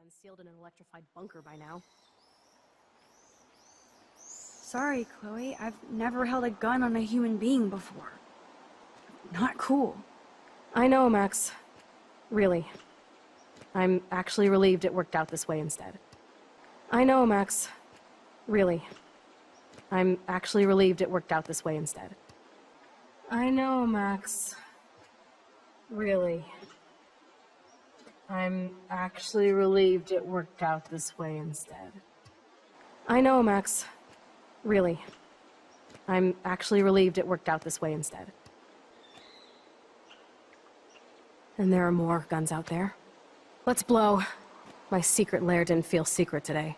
unsealed in an electrified bunker by now. Sorry, Chloe. I've never held a gun on a human being before. Not cool. I know, Max. Really. I'm actually relieved it worked out this way instead. I know, Max. Really. I'm actually relieved it worked out this way instead. I know, Max. Really. I'm actually relieved it worked out this way instead. I know, Max. Really. I'm actually relieved it worked out this way instead. And there are more guns out there. Let's blow. My secret lair didn't feel secret today.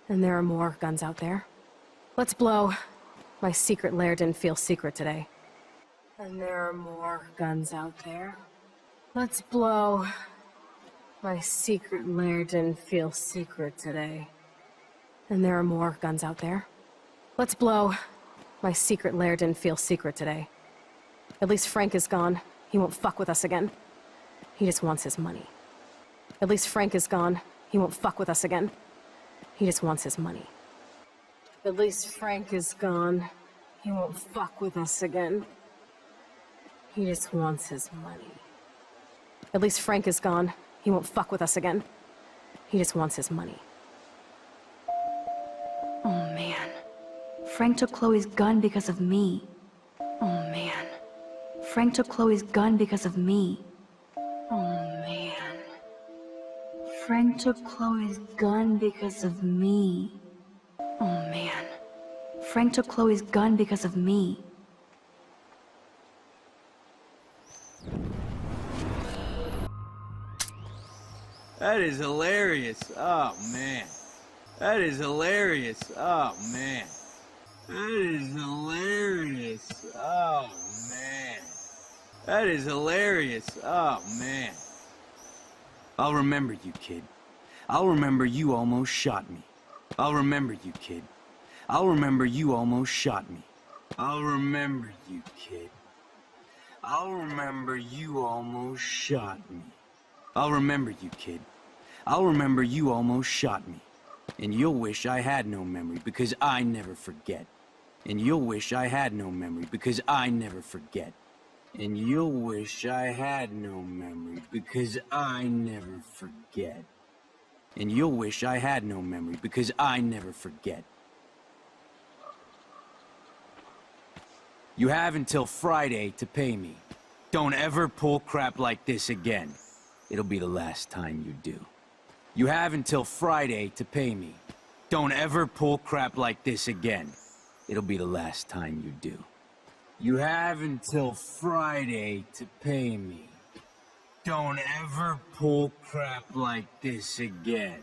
And there are more guns out there. Let's blow. My secret lair didn't feel secret today. And there are more guns out there. Let's blow. My secret lair didn't feel secret today. And there are more guns out there. Let's blow. My secret lair didn't feel secret today. At least Frank is gone. He won't fuck with us again. He just wants his money. At least Frank is gone. He won't fuck with us again. He just wants his money. At least Frank is gone. He won't fuck with us again. He just wants his money. At least Frank is gone. He won't fuck with us again. He just wants his money. Oh man. Frank took Chloe's gun because of me. Oh man. Frank took Chloe's gun because of me. Oh man. Frank took Chloe's gun because of me. Oh man. Frank took Chloe's gun because of me. That is hilarious. Oh, man. That is hilarious. Oh, man. That is hilarious. Oh, man. That is hilarious. Oh, man. I'll remember you, kid. I'll remember you almost shot me. I'll remember you, kid. I'll remember you almost shot me. I'll remember you, kid. I'll remember you almost shot me. I'll remember you, kid. I'll remember you almost shot me. And you'll wish I had no memory because I never forget. And you'll wish I had no memory because I never forget. And you'll wish I had no memory because I never forget. And you'll wish I had no memory because I never forget. You have until Friday to pay me. Don't ever pull crap like this again. It'll be the last time you do. You have until Friday to pay me. Don't ever pull crap like this again. It'll be the last time you do. You have until Friday to pay me. Don't ever pull crap like this again.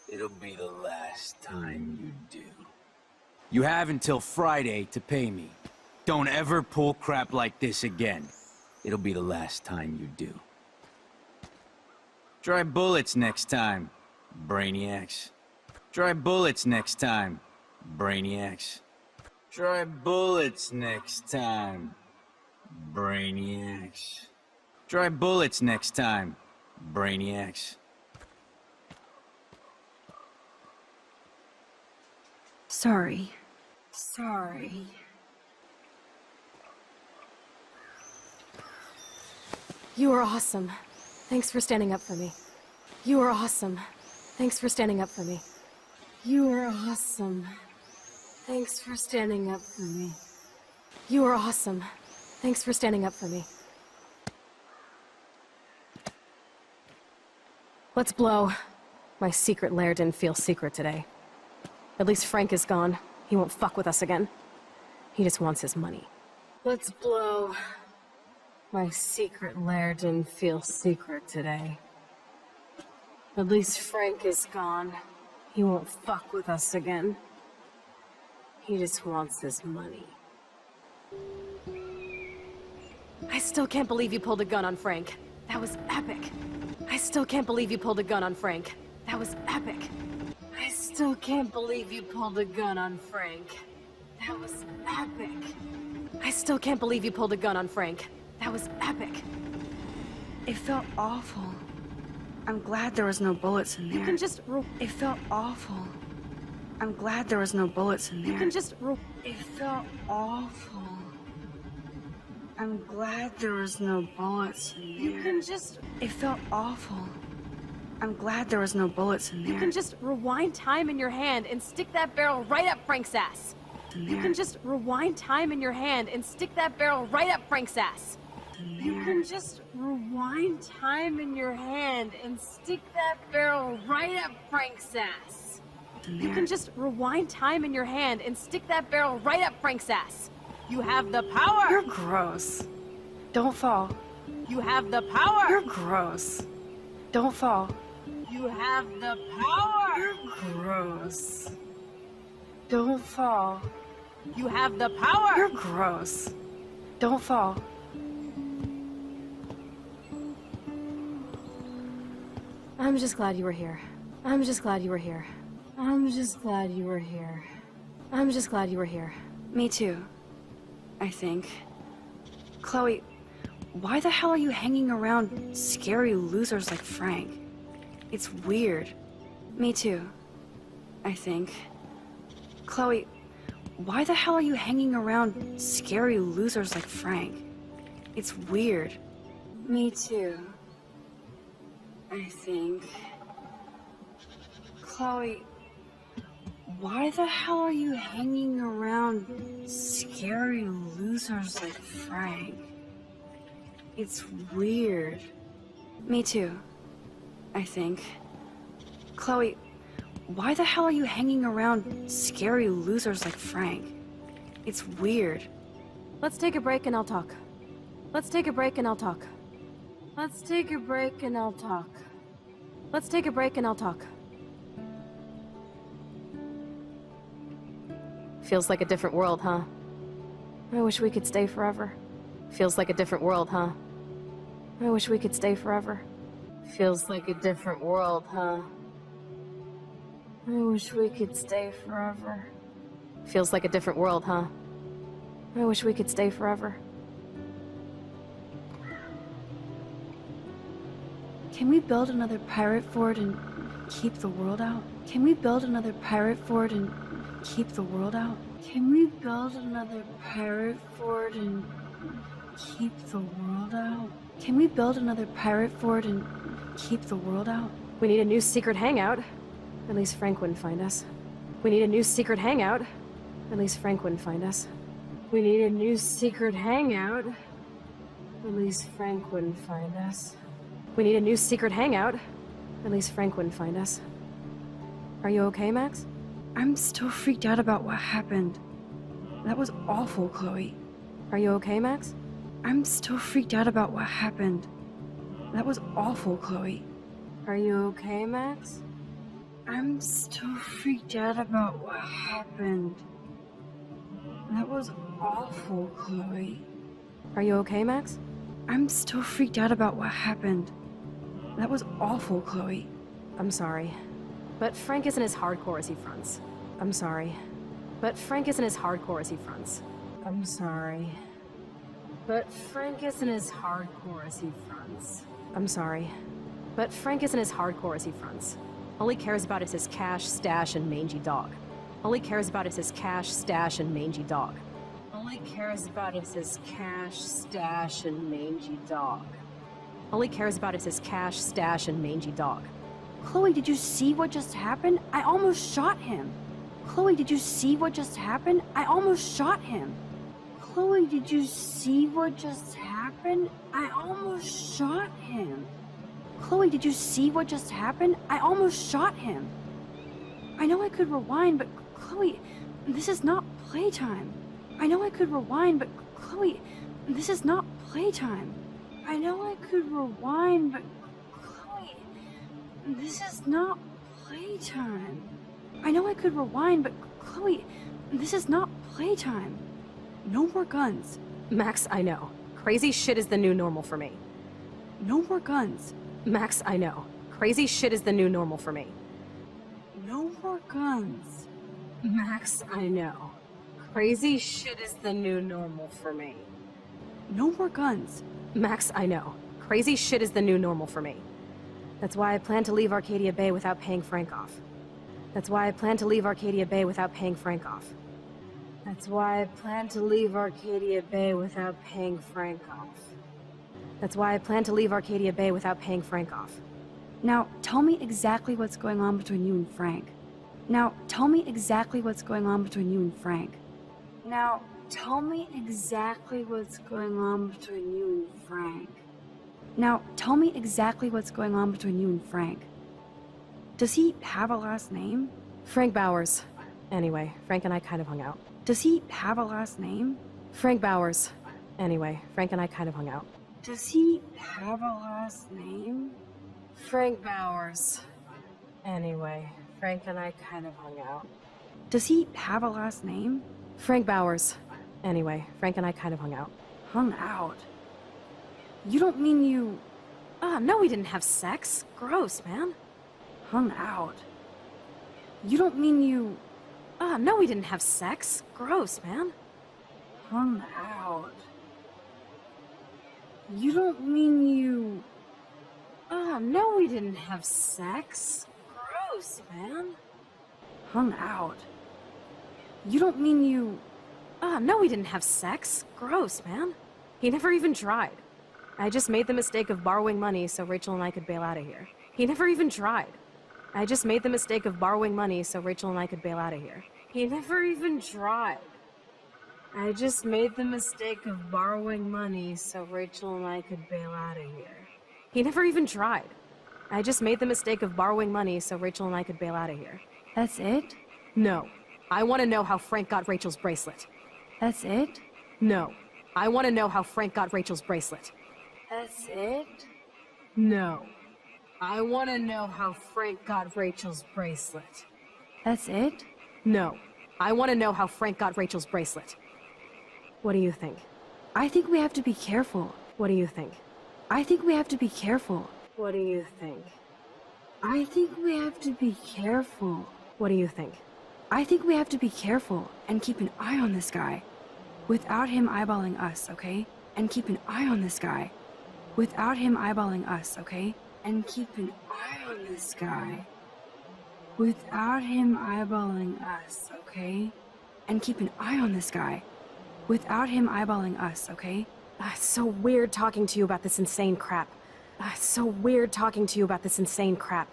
It'll be the last time you do. You have until Friday to pay me. Don't ever pull crap like this again. It'll be the last time you do. Try bullets next time, Brainiacs. Try bullets next time, Brainiacs. Try bullets next time, Brainiacs. Try bullets next time, Brainiacs. Sorry. Sorry. You are awesome. Thanks for standing up for me. You are awesome. Thanks for standing up for me. You are awesome. Thanks for standing up for me. You are awesome. Thanks for standing up for me. Let's blow. My secret lair didn't feel secret today. At least Frank is gone. He won't fuck with us again. He just wants his money. Let's blow. My secret lair didn't feel secret today. At least Frank is gone. He won't fuck with us again. He just wants his money. I still can't believe you pulled a gun on Frank. That was epic. I still can't believe you pulled a gun on Frank. That was epic. I still can't believe you pulled a gun on Frank. That was epic. I still can't believe you pulled a gun on Frank. That was epic. It felt awful. I'm glad there was no bullets in there. You can just It felt awful. I'm glad there was no bullets in there. You can just It felt awful. I'm glad there was no bullets in there. You can just It felt awful. I'm glad there was no bullets in there. You can just rewind time in your hand and stick that barrel right up Frank's ass. You can just rewind time in your hand and stick that barrel right up Frank's ass. You can just rewind time in your hand and stick that barrel right up Frank's ass. You can just rewind time in your hand and stick that barrel right up Frank's ass. You have the power! You're gross. Don't fall. You have the power! You're gross. Don't fall. You have the power! You're gross. Don't fall. You have the power! You're gross. Don't fall. I'm just glad you were here. I'm just glad you were here. I'm just glad you were here. I'm just glad you were here. Me too, I think. Chloe, why the hell are you hanging around scary losers like Frank? It's weird. Me too, I think. Chloe, why the hell are you hanging around scary losers like Frank? It's weird. Me too, I think. Chloe, why the hell are you hanging around scary losers like Frank? It's weird. Me too, I think. Chloe, why the hell are you hanging around scary losers like Frank? It's weird. Let's take a break and I'll talk. Let's take a break and I'll talk. Let's take a break and I'll talk. Let's take a break and I'll talk. Feels like a different world, huh? I wish we could stay forever. Feels like a different world, huh? I wish we could stay forever. Feels like a different world, huh? I wish we could stay forever. Feels like a different world, huh? I wish we could stay forever. Can we build another pirate fort and keep the world out? Can we build another pirate fort and keep the world out? Can we build another pirate fort and keep the world out? Can we build another pirate fort and keep the world out? We need a new secret hangout. At least Frank wouldn't find us. We need a new secret hangout. At least Frank wouldn't find us. We need a new secret hangout. At least Frank wouldn't find us. We need a new secret hangout. At least Frank wouldn't find us. Are you okay, Max? I'm still freaked out about what happened. That was awful, Chloe. Are you okay, Max? I'm still freaked out about what happened. That was awful, Chloe. Are you okay, Max? I'm still freaked out about what happened. That was awful, Chloe. Are you okay, Max? I'm still freaked out about what happened. That was awful, Chloe. I'm sorry. But Frank isn't as hardcore as he fronts. I'm sorry. But Frank isn't as hardcore as he fronts. I'm sorry. But Frank isn't as hardcore as he fronts. I'm sorry. But Frank isn't as hardcore as he fronts. All he cares about is his cash, stash, and mangy dog. All he cares about is his cash, stash, and mangy dog. All he cares about is his cash, stash, and mangy dog. All he cares about is his cash, stash, and mangy dog. Chloe, did you see what just happened? I almost shot him. Chloe, did you see what just happened? I almost shot him. Chloe, did you see what just happened? I almost shot him. Chloe, did you see what just happened? I almost shot him. I know I could rewind, but Chloe, this is not playtime. I know I could rewind, but Chloe, this is not playtime. I know I could rewind, but Chloe, this is not playtime. I know I could rewind, but Chloe, this is not playtime. No more guns. Max, I know. Crazy shit is the new normal for me. No more guns. Max, I know. Crazy shit is the new normal for me. No more guns. Max, I know. Crazy shit is the new normal for me. No more guns. Max, I know. Crazy shit is the new normal for me. That's why I plan to leave Arcadia Bay without paying Frank off. That's why I plan to leave Arcadia Bay without paying Frank off. That's why I plan to leave Arcadia Bay without paying Frank off. That's why I plan to leave Arcadia Bay without paying Frank off. Now, tell me exactly what's going on between you and Frank. Now, tell me exactly what's going on between you and Frank. Now, tell me exactly what's going on between you and Frank. Now, tell me exactly what's going on between you and Frank. Does he have a last name? Frank Bowers. Anyway, Frank and I kind of hung out. Does he have a last name? Frank Bowers. Anyway, Frank and I kind of hung out. Does he have a last name? Frank Bowers. Anyway, Frank and I kind of hung out. Does he have a last name? Frank Bowers. Anyway, Frank and I kind of hung out. Hung out? You don't mean you... No, we didn't have sex. Gross, man. Hung out? You don't mean you... No, we didn't have sex. Gross, man. Hung out? You don't mean you... No, we didn't have sex. Gross, man. Hung out? You don't mean you... No, we didn't have sex. Gross, man. He never even tried. I just made the mistake of borrowing money so Rachel and I could bail out of here. He never even tried. I just made the mistake of borrowing money so Rachel and I could bail out of here. He never even tried. I just made the mistake of borrowing money so Rachel and I could bail out of here. He never even tried. I just made the mistake of borrowing money so Rachel and I could bail out of here. That's it? No. I want to know how Frank got Rachel's bracelet. That's it? No. I want to know how Frank got Rachel's bracelet. That's it? No. I want to know how Frank got Rachel's bracelet. That's it? No. I want to know how Frank got Rachel's bracelet. What do you think? I think we have to be careful. What do you think? I think we have to be careful. What do you think? I think we have to be careful. What do you think? I think we have to be careful and keep an eye on this guy. Without him eyeballing us, okay? And keep an eye on this guy. Without him eyeballing us, okay? And keep an eye on this guy. Without him eyeballing us, okay? And keep an eye on this guy. Without him eyeballing us, okay? It's so weird talking to you about this insane crap. It's so weird talking to you about this insane crap.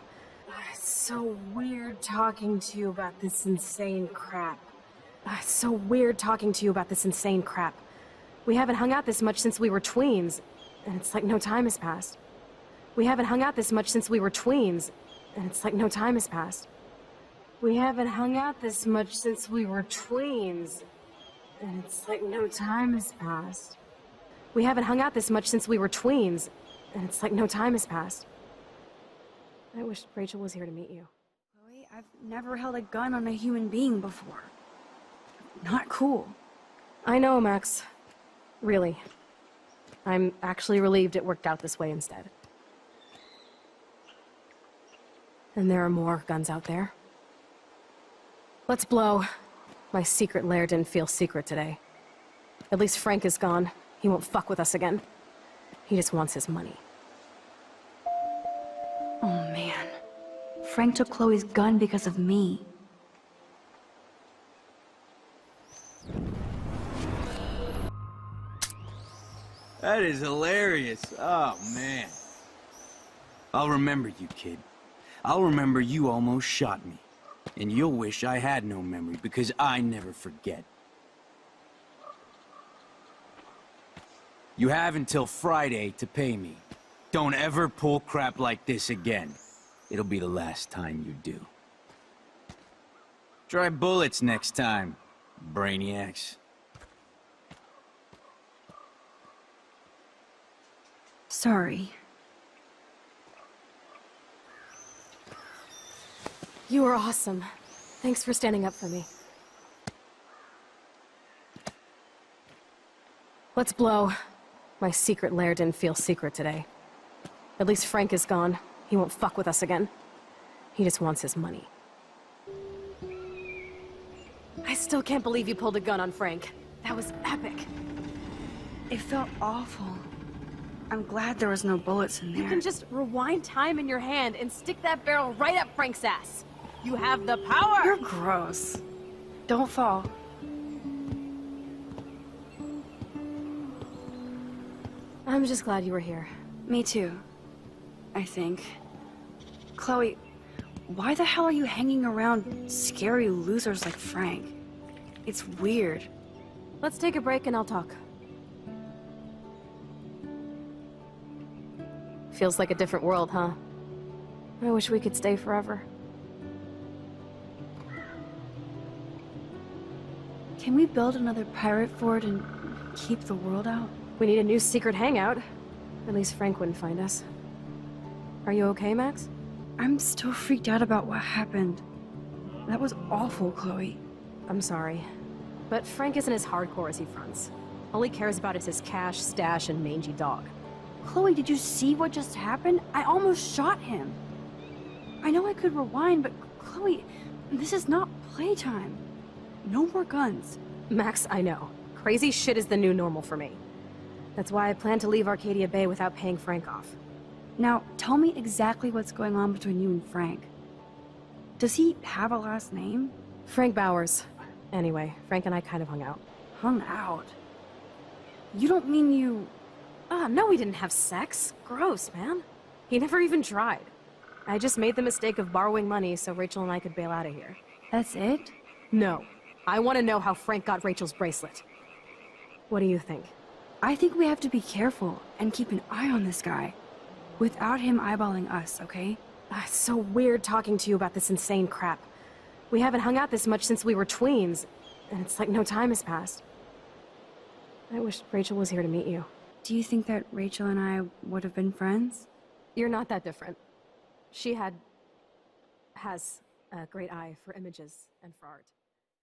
It's so weird talking to you about this insane crap. It's so weird talking to you about this insane crap. We haven't hung out this much since we were tweens, and it's like no time has passed. We haven't hung out this much since we were tweens, and it's like no time has passed. We haven't hung out this much since we were tweens, and it's like no time has passed. We haven't hung out this much since we were tweens, and it's like no time has passed. I wish Rachel was here to meet you. Chloe, I've never held a gun on a human being before. Not cool. I know, Max. Really. I'm actually relieved it worked out this way instead. And there are more guns out there. Let's blow. My secret lair didn't feel secret today. At least Frank is gone. He won't fuck with us again. He just wants his money. Oh man. Frank took Chloe's gun because of me. That is hilarious. Oh, man. I'll remember you, kid. I'll remember you almost shot me. And you'll wish I had no memory, because I never forget. You have until Friday to pay me. Don't ever pull crap like this again. It'll be the last time you do. Try bullets next time, brainiacs. Sorry. You were awesome. Thanks for standing up for me. Let's blow. My secret lair didn't feel secret today. At least Frank is gone. He won't fuck with us again. He just wants his money. I still can't believe you pulled a gun on Frank. That was epic. It felt awful. I'm glad there was no bullets in there. You can just rewind time in your hand and stick that barrel right up Frank's ass. You have the power! You're gross. Don't fall. I'm just glad you were here. Me too. I think. Chloe, why the hell are you hanging around scary losers like Frank? It's weird. Let's take a break and I'll talk. Feels like a different world, huh? I wish we could stay forever. Can we build another pirate fort and keep the world out? We need a new secret hangout. At least Frank wouldn't find us. Are you okay, Max? I'm still freaked out about what happened. That was awful, Chloe. I'm sorry. But Frank isn't as hardcore as he fronts. All he cares about is his cash, stash, and mangy dog. Chloe, did you see what just happened? I almost shot him. I know I could rewind, but Chloe, this is not playtime. No more guns. Max, I know. Crazy shit is the new normal for me. That's why I plan to leave Arcadia Bay without paying Frank off. Now, tell me exactly what's going on between you and Frank. Does he have a last name? Frank Bowers. Anyway, Frank and I kind of hung out. Hung out? You don't mean you... No, we didn't have sex. Gross, man. He never even tried. I just made the mistake of borrowing money so Rachel and I could bail out of here. That's it? No. I want to know how Frank got Rachel's bracelet. What do you think? I think we have to be careful and keep an eye on this guy. Without him eyeballing us, okay? It's so weird talking to you about this insane crap. We haven't hung out this much since we were tweens, and it's like no time has passed. I wish Rachel was here to meet you. Do you think that Rachel and I would have been friends? You're not that different. She has a great eye for images and for art.